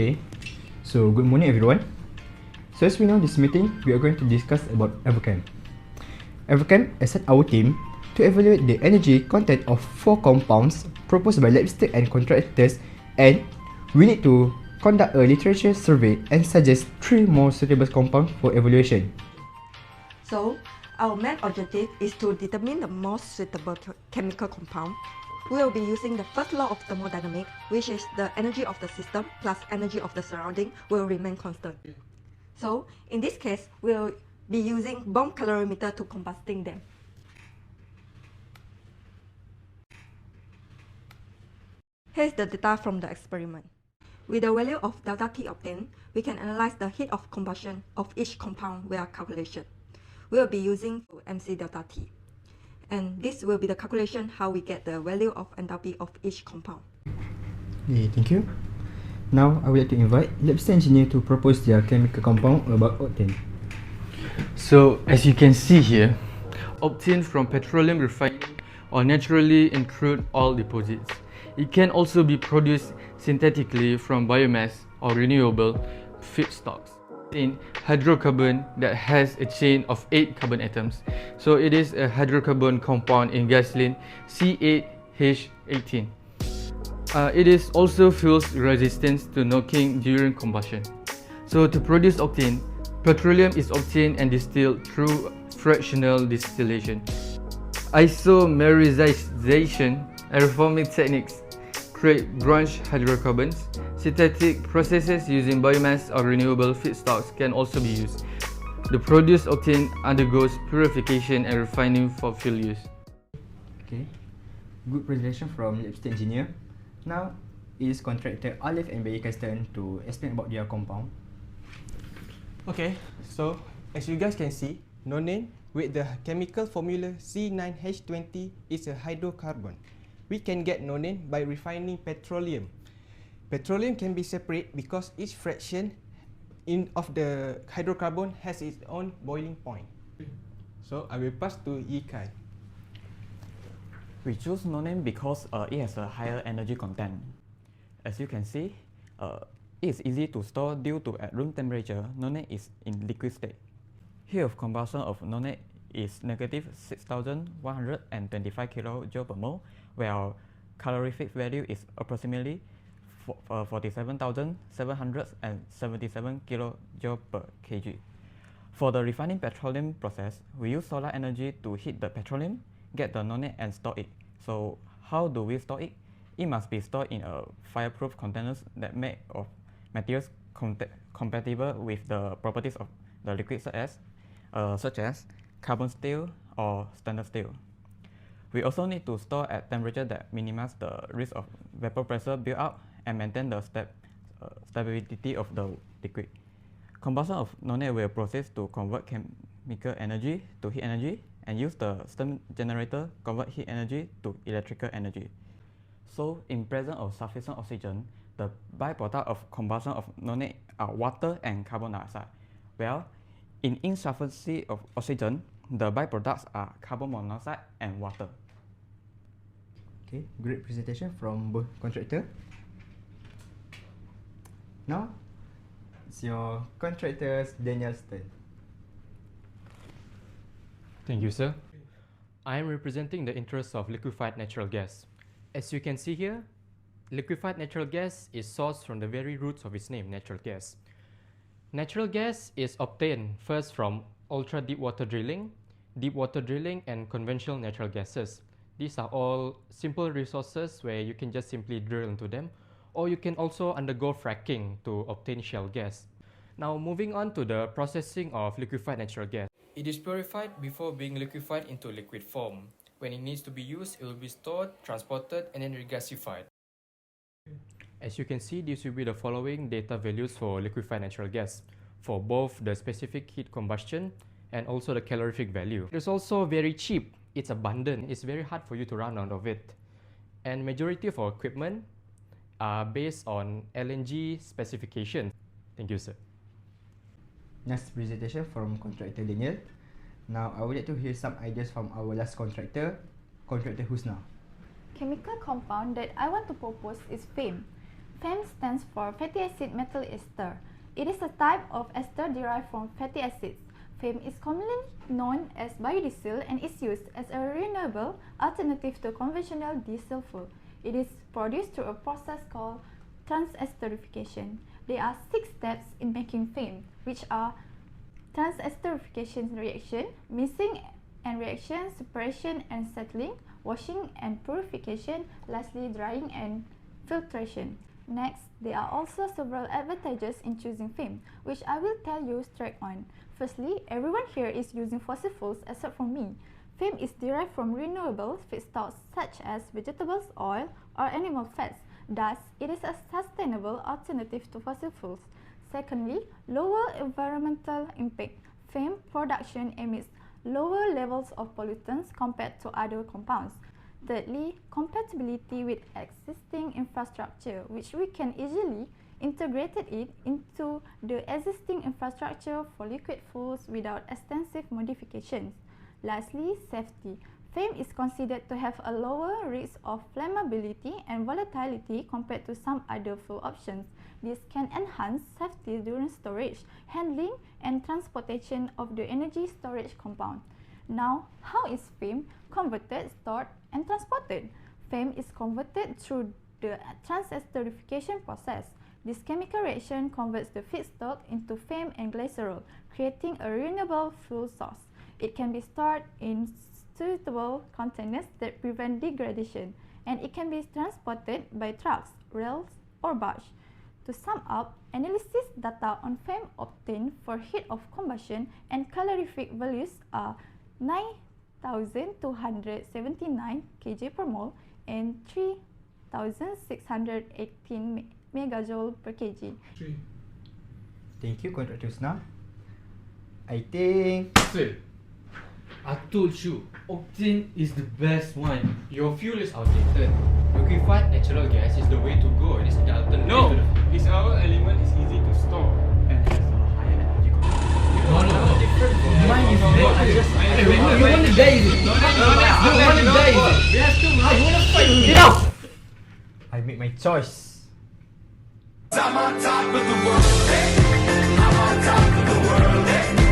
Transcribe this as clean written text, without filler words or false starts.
Okay, so good morning everyone. So as we know this meeting, we are going to discuss about Everchem. Everchem asset our team to evaluate the energy content of 4 compounds proposed by lab and contractors, and we need to conduct a literature survey and suggest 3 more suitable compounds for evaluation. So, our main objective is to determine the most suitable chemical compound. We will be using the first law of thermodynamics, which is the energy of the system plus energy of the surrounding will remain constant. So, in this case, we will be using bomb calorimeter to combusting them. Here's the data from the experiment. With the value of delta T obtained, we can analyze the heat of combustion of each compound via calculation. We will be using MC delta T. And this will be the calculation how we get the value of enthalpy of each compound. Okay, thank you. Now I would like to invite lab engineer to propose their chemical compound about octane. So as you can see here, obtained from petroleum refining or naturally in crude oil deposits. It can also be produced synthetically from biomass or renewable feedstocks. In hydrocarbon that has a chain of 8 carbon atoms. So it is a hydrocarbon compound in gasoline C8H18. It is also fuels resistant to knocking during combustion. So to produce octane, petroleum is obtained and distilled through fractional distillation. Isomerization and reforming techniques create branched hydrocarbons. Synthetic processes using biomass or renewable feedstocks can also be used. The produced octane undergoes purification and refining for fuel use. Okay, good presentation from lab engineer. Now it is contractor Aliff and Beh Yi Khai's turn to explain about their compound. Okay, so as you guys can see, nonane with the chemical formula C9H20 is a hydrocarbon. We can get nonane by refining petroleum. Petroleum can be separate because each fraction of the hydrocarbon has its own boiling point. So I will pass to Yi Khai. We choose nonane because it has a higher energy content. As you can see, it is easy to store due to at room temperature, nonane is in liquid state. Heat of combustion of nonane is negative 6,125 kJ per mole, where calorific value is approximately 47,777 kJ per kg. For the refining petroleum process, we use solar energy to heat the petroleum, get the nonane and store it. So how do we store it? It must be stored in a fireproof containers that made of materials compatible with the properties of the liquid such as carbon steel or stainless steel. We also need to store at temperature that minimizes the risk of vapor pressure build-up and maintain the stability of the liquid. Combustion of nonane will process to convert chemical energy to heat energy and use the steam generator convert heat energy to electrical energy. So in presence of sufficient oxygen, the byproduct of combustion of nonane are water and carbon dioxide. Well, in insufficiency of oxygen, the byproducts are carbon monoxide and water. Okay, great presentation from both contractor. Now, it's your contractor's Daniel's turn. Thank you, sir. I am representing the interests of liquefied natural gas. As you can see here, liquefied natural gas is sourced from the very roots of its name, natural gas. Natural gas is obtained first from ultra-deep water drilling, and conventional natural gases. These are all simple resources where you can just simply drill into them, or you can also undergo fracking to obtain shale gas. Now moving on to the processing of liquefied natural gas. It is purified before being liquefied into liquid form. When it needs to be used, it will be stored, transported, and then regasified. As you can see, this will be the following data values for liquefied natural gas for both the specific heat combustion and also the calorific value. It's also very cheap. It's abundant. It's very hard for you to run out of it. And majority of our equipment are based on LNG specifications. Thank you, sir. Next presentation from contractor Daniel. Now I would like to hear some ideas from our last contractor, contractor Husna. Chemical compound that I want to propose is FAME. FAM stands for fatty acid metal ester. It is a type of ester derived from fatty acids. FAM is commonly known as biodiesel and is used as a renewable alternative to conventional diesel fuel. It is produced through a process called transesterification. There are 6 steps in making FAM, which are transesterification reaction, mixing and reaction, separation and settling, washing and purification, lastly drying and filtration. Next, there are also several advantages in choosing FAM, which I will tell you straight on. Firstly, everyone here is using fossil fuels except for me. FAM is derived from renewable feedstocks such as vegetables oil or animal fats. Thus, it is a sustainable alternative to fossil fuels. Secondly, lower environmental impact. FAM production emits lower levels of pollutants compared to other compounds. Thirdly, compatibility with existing infrastructure, which we can easily integrate it into the existing infrastructure for liquid fuels without extensive modifications. Lastly, safety. FAM is considered to have a lower risk of flammability and volatility compared to some other fuel options. This can enhance safety during storage, handling, and transportation of the energy storage compound. Now, how is FAM converted, stored, and transported? FAM is converted through the transesterification process. This chemical reaction converts the feedstock into FAM and glycerol, creating a renewable fuel source. It can be stored in suitable containers that prevent degradation, and it can be transported by trucks, rails, or barge. To sum up, analysis data on FAM obtained for heat of combustion and calorific values are 9,279 kg per mole and 3,618 megajoule per kg. Thank you, Contractor Husna. I think... Sir, I told you, octane is the best one. Your fuel is outdated. Liquefied natural gas is the way to go. It is the alternative. No, it's our element is easy to store. And has a higher energy content. No. Mine is No, bad. I just- You want to die, is it? You want to die, is it? We have to You want to fight? Get out! I make my choice. I'm on top of the world, hey. I'm on top of the world, hey.